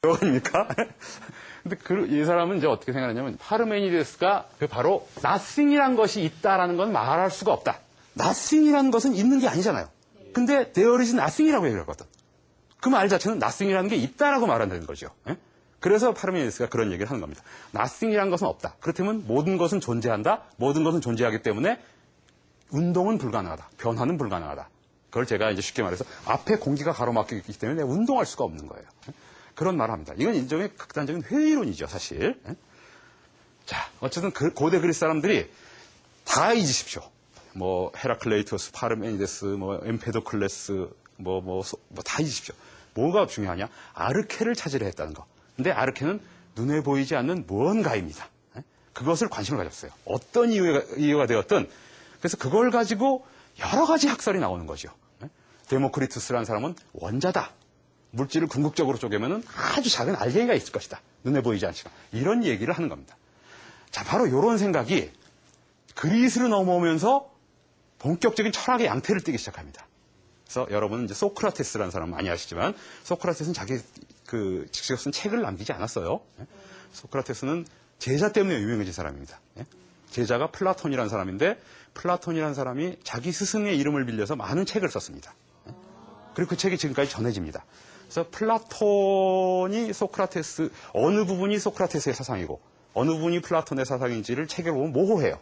아닙니까? 근데 이 사람은 이제 어떻게 생각하냐면 파르메니데스가 바로 nothing이란 것이 있다라는 건 말할 수가 없다. nothing이라는 것은 있는 게 아니잖아요. 근데 there is nothing이라고 얘기를 하거든. 그 말 자체는 nothing이라는 게 있다라고 말한다는 거죠. 예? 그래서 파르메니데스가 그런 얘기를 하는 겁니다. nothing이라는 것은 없다. 그렇다면 모든 것은 존재한다. 모든 것은 존재하기 때문에 운동은 불가능하다. 변화는 불가능하다. 그걸 제가 이제 쉽게 말해서 앞에 공기가 가로막혀 있기 때문에 운동할 수가 없는 거예요. 그런 말을 합니다. 이건 일종의 극단적인 회의론이죠, 사실. 자, 어쨌든 고대 그리스 사람들이 다 잊으십시오. 뭐 헤라클레이토스, 파르메니데스, 뭐 엠페도클레스, 다 잊으십시오. 뭐가 중요하냐? 아르케를 찾으려 했다는 거. 근데 아르케는 눈에 보이지 않는 무언가입니다. 그것을 관심을 가졌어요. 어떤 이유가 되었든. 그래서 그걸 가지고 여러 가지 학설이 나오는 거죠. 데모크리투스라는 사람은 원자다. 물질을 궁극적으로 쪼개면은 아주 작은 알갱이가 있을 것이다. 눈에 보이지 않지만. 이런 얘기를 하는 겁니다. 자, 바로 이런 생각이 그리스로 넘어오면서 본격적인 철학의 양태를 띠기 시작합니다. 그래서 여러분은 이제 소크라테스라는 사람 많이 아시지만 소크라테스는 자기 직접 쓴 책을 남기지 않았어요. 소크라테스는 제자 때문에 유명해진 사람입니다. 제자가 플라톤이라는 사람인데 플라톤이라는 사람이 자기 스승의 이름을 빌려서 많은 책을 썼습니다. 그리고 그 책이 지금까지 전해집니다. 그래서 플라톤이 소크라테스, 어느 부분이 소크라테스의 사상이고 어느 부분이 플라톤의 사상인지를 책에 보면 모호해요.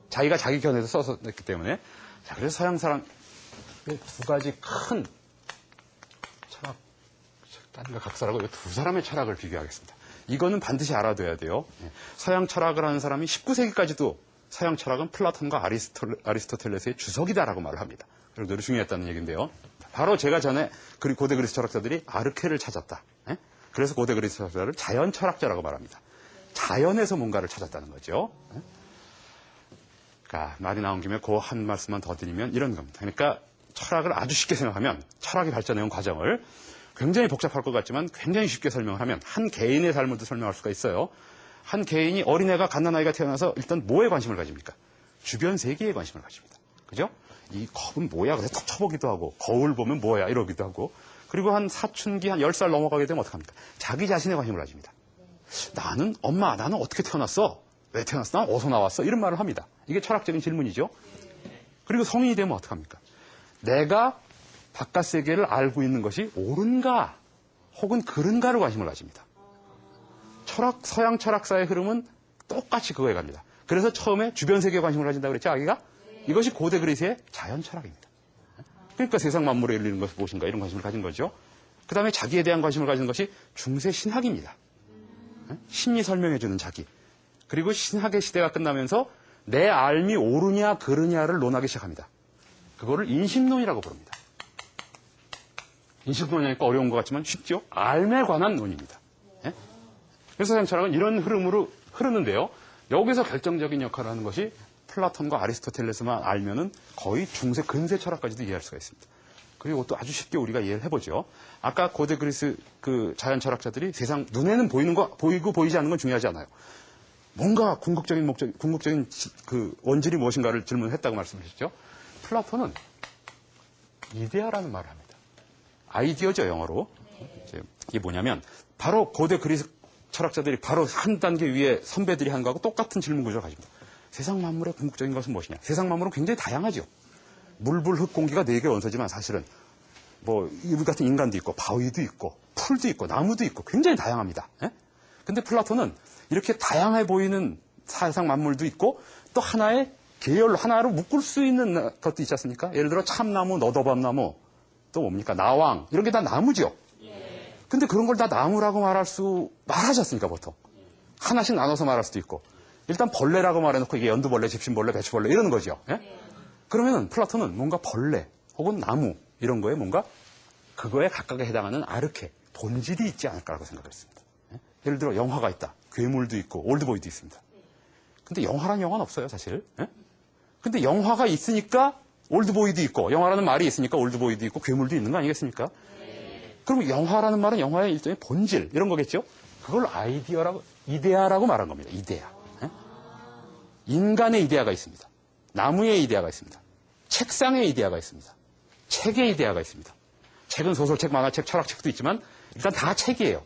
자기가 자기 견해에서 써서 냈기 때문에. 자, 그래서 서양 사람 두 가지 큰 철학, 딴가 각설하고 두 사람의 철학을 비교하겠습니다. 이거는 반드시 알아둬야 돼요. 서양 철학을 하는 사람이 19세기까지도 서양 철학은 플라톤과 아리스토텔레스의 주석이다라고 말을 합니다. 그리고 늘 중요했다는 얘기인데요. 바로 제가 전에 고대 그리스 철학자들이 아르케를 찾았다. 그래서 고대 그리스 철학자를 자연 철학자라고 말합니다. 자연에서 뭔가를 찾았다는 거죠. 그러니까 말이 나온 김에 그 한 말씀만 더 드리면 이런 겁니다. 그러니까 철학을 아주 쉽게 생각하면 철학이 발전해온 과정을 굉장히 복잡할 것 같지만 굉장히 쉽게 설명을 하면 한 개인의 삶을도 설명할 수가 있어요. 한 개인이 어린애가 갓난아이가 태어나서 일단 뭐에 관심을 가집니까? 주변 세계에 관심을 가집니다. 그죠? 이 겁은 뭐야? 그래서 탁 쳐보기도 하고 거울 보면 뭐야? 이러기도 하고 그리고 한 사춘기 한 10살 넘어가게 되면 어떡합니까? 자기 자신에 관심을 가집니다. 나는 어떻게 태어났어? 왜 태어났어? 난 어디서 나왔어? 이런 말을 합니다. 이게 철학적인 질문이죠. 그리고 성인이 되면 어떡합니까? 내가 바깥 세계를 알고 있는 것이 옳은가 혹은 그른가를 관심을 가집니다. 서양 철학사의 흐름은 똑같이 그거에 갑니다. 그래서 처음에 주변 세계에 관심을 가진다고 그랬죠, 아기가? 이것이 고대 그리스의 자연 철학입니다. 그러니까 세상 만물에 열리는 것이 무엇인가 이런 관심을 가진 거죠. 그 다음에 자기에 대한 관심을 가진 것이 중세 신학입니다. 신이 설명해주는 자기. 그리고 신학의 시대가 끝나면서 내 삶이 옳으냐 그르냐를 논하기 시작합니다. 그거를 인식론이라고 부릅니다. 인식론이니까 어려운 것 같지만 쉽죠? 삶에 관한 논입니다. 그래서 서양 철학은 이런 흐름으로 흐르는데요. 여기서 결정적인 역할을 하는 것이 플라톤과 아리스토텔레스만 알면은 거의 중세 근세 철학까지도 이해할 수가 있습니다. 그리고 또 아주 쉽게 우리가 이해를 해보죠. 아까 고대 그리스 자연 철학자들이 세상 눈에는 보이고 보이지 않는 건 중요하지 않아요. 뭔가 궁극적인 원질이 무엇인가를 질문했다고 말씀하셨죠. 플라톤은 이데아라는 말을 합니다. 아이디어죠, 영어로. 이게 뭐냐면 바로 고대 그리스 철학자들이 바로 한 단계 위에 선배들이 한 거하고 똑같은 질문 구조를 가집니다. 세상 만물의 궁극적인 것은 무엇이냐? 세상 만물은 굉장히 다양하죠. 물, 불, 흙, 공기가 4개의 원소지만 사실은 우리 같은 인간도 있고 바위도 있고 풀도 있고 나무도 있고 굉장히 다양합니다. 근데 플라톤은 이렇게 다양해 보이는 세상 만물도 있고 또 하나의 계열로 하나로 묶을 수 있는 것도 있지 않습니까? 예를 들어 참나무, 너더밤나무 또 뭡니까? 나왕 이런 게 다 나무죠. 근데 그런 걸 다 나무라고 말하지 않습니까, 보통? 하나씩 나눠서 말할 수도 있고. 일단 벌레라고 말해놓고 이게 연두벌레, 집신벌레, 배추벌레 이러는 거죠. 그러면은 플라톤은 뭔가 벌레 혹은 나무 이런 거에 뭔가 그거에 각각에 해당하는 아르케, 본질이 있지 않을까라고 생각했습니다. 예를 들어 영화가 있다. 괴물도 있고 올드보이도 있습니다. 근데 영화라는 영화는 없어요, 사실. 근데 영화가 있으니까 올드보이도 있고 영화라는 말이 있으니까 올드보이도 있고 괴물도 있는 거 아니겠습니까? 그럼 영화라는 말은 영화의 일종의 본질 이런 거겠죠? 그걸 이데아라고 말한 겁니다. 이데아. 인간의 이데아가 있습니다. 나무의 이데아가 있습니다. 책상의 이데아가 있습니다. 책의 이데아가 있습니다. 책은 소설책, 만화책, 철학책도 있지만 일단 다 책이에요.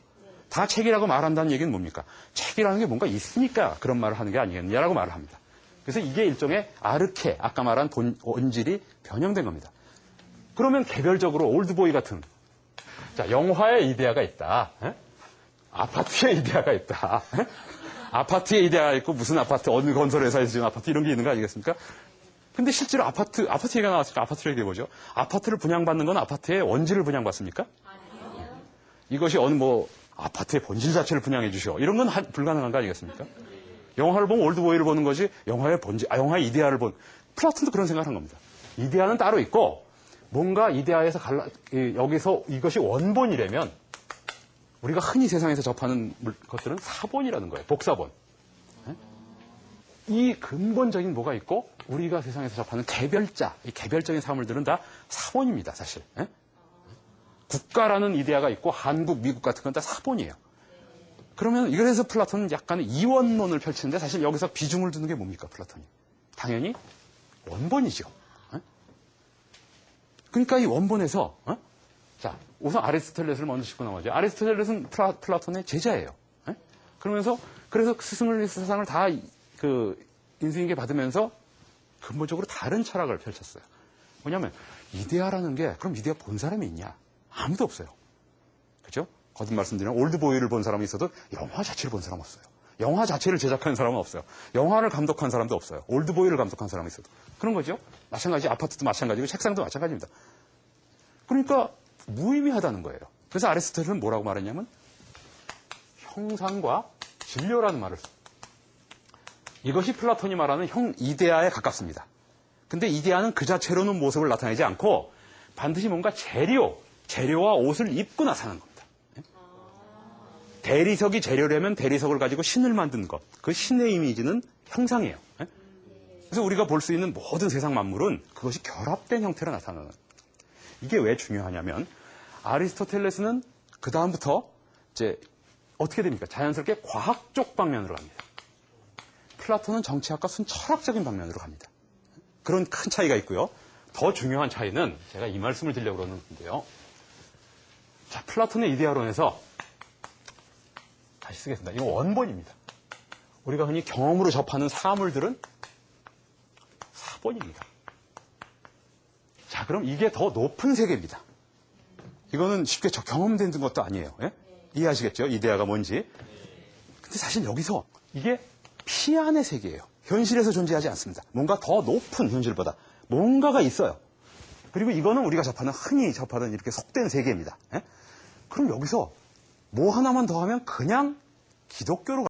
다 책이라고 말한다는 얘기는 뭡니까? 책이라는 게 뭔가 있으니까 그런 말을 하는 게 아니겠느냐라고 말을 합니다. 그래서 이게 일종의 아르케, 아까 말한 본질이 변형된 겁니다. 그러면 개별적으로 올드보이 같은, 자, 영화의 이데아가 있다. 에? 아파트의 이데아가 있다. 에? 아파트의 이데아가 있고 무슨 아파트, 어느 건설회사에서 지은 아파트 이런 게 있는 거 아니겠습니까? 근데 실제로 아파트 얘기가 나왔으니까 아파트를 얘기해보죠. 아파트를 분양받는 건 아파트의 원지를 분양받습니까? 아니요. 이것이 어느 아파트의 본질 자체를 분양해 주셔. 이런 건 불가능한 거 아니겠습니까? 영화를 보면 올드보이를 보는 거지, 영화의 본질, 영화의 이데아를 플라톤도 그런 생각을 한 겁니다. 이데아는 따로 있고, 뭔가 이데아에서 여기서 이것이 원본이라면, 우리가 흔히 세상에서 접하는 것들은 사본이라는 거예요. 복사본. 이 근본적인 뭐가 있고 우리가 세상에서 접하는 개별자, 이 개별적인 사물들은 다 사본입니다, 사실. 국가라는 이데아가 있고 한국, 미국 같은 건 다 사본이에요. 그러면 이래서 플라톤은 약간의 이원론을 펼치는데 사실 여기서 비중을 두는 게 뭡니까, 플라톤이? 당연히 원본이죠. 그러니까 이 원본에서 자, 우선 아리스토텔레스를 먼저 짚고 넘어가죠. 아리스토텔레스는 플라톤의 제자예요. 그러면서 그래서 스승을 사상을 다 인수인계 받으면서 근본적으로 다른 철학을 펼쳤어요. 뭐냐면 이데아라는 게 그럼 이데아 본 사람이 있냐? 아무도 없어요. 그죠? 거듭 말씀드리면 올드보이를 본 사람이 있어도 영화 자체를 본 사람 없어요. 영화 자체를 제작한 사람은 없어요. 영화를 감독한 사람도 없어요. 올드보이를 감독한 사람이 있어도. 그런 거죠. 마찬가지 아파트도 마찬가지고 책상도 마찬가지입니다. 그러니까 무의미하다는 거예요. 그래서 아리스토텔은 뭐라고 말했냐면 형상과 진료라는 말을 써요. 이것이 플라톤이 말하는 이데아에 가깝습니다. 근데 이데아는 그 자체로는 모습을 나타내지 않고 반드시 뭔가 재료와 옷을 입고 나타나는 겁니다. 대리석이 재료라면 대리석을 가지고 신을 만든 것, 그 신의 이미지는 형상이에요. 그래서 우리가 볼 수 있는 모든 세상 만물은 그것이 결합된 형태로 나타나는 거예요. 이게 왜 중요하냐면 아리스토텔레스는 그 다음부터 이제 어떻게 됩니까? 자연스럽게 과학적 방면으로 갑니다. 플라톤은 정치학과 순철학적인 방면으로 갑니다. 그런 큰 차이가 있고요. 더 중요한 차이는 제가 이 말씀을 드리려고 그러는데요. 자, 플라톤의 이데아론에서 다시 쓰겠습니다. 이거 원본입니다. 우리가 흔히 경험으로 접하는 사물들은 사본입니다. 자, 그럼 이게 더 높은 세계입니다. 이거는 쉽게 경험된 것도 아니에요. 예? 이해하시겠죠? 이데아가 뭔지. 근데 사실 여기서 이게 피 안의 세계예요. 현실에서 존재하지 않습니다. 뭔가 더 높은 현실보다 뭔가가 있어요. 그리고 이거는 우리가 흔히 접하는 이렇게 속된 세계입니다. 예? 그럼 여기서 뭐 하나만 더 하면 그냥 기독교로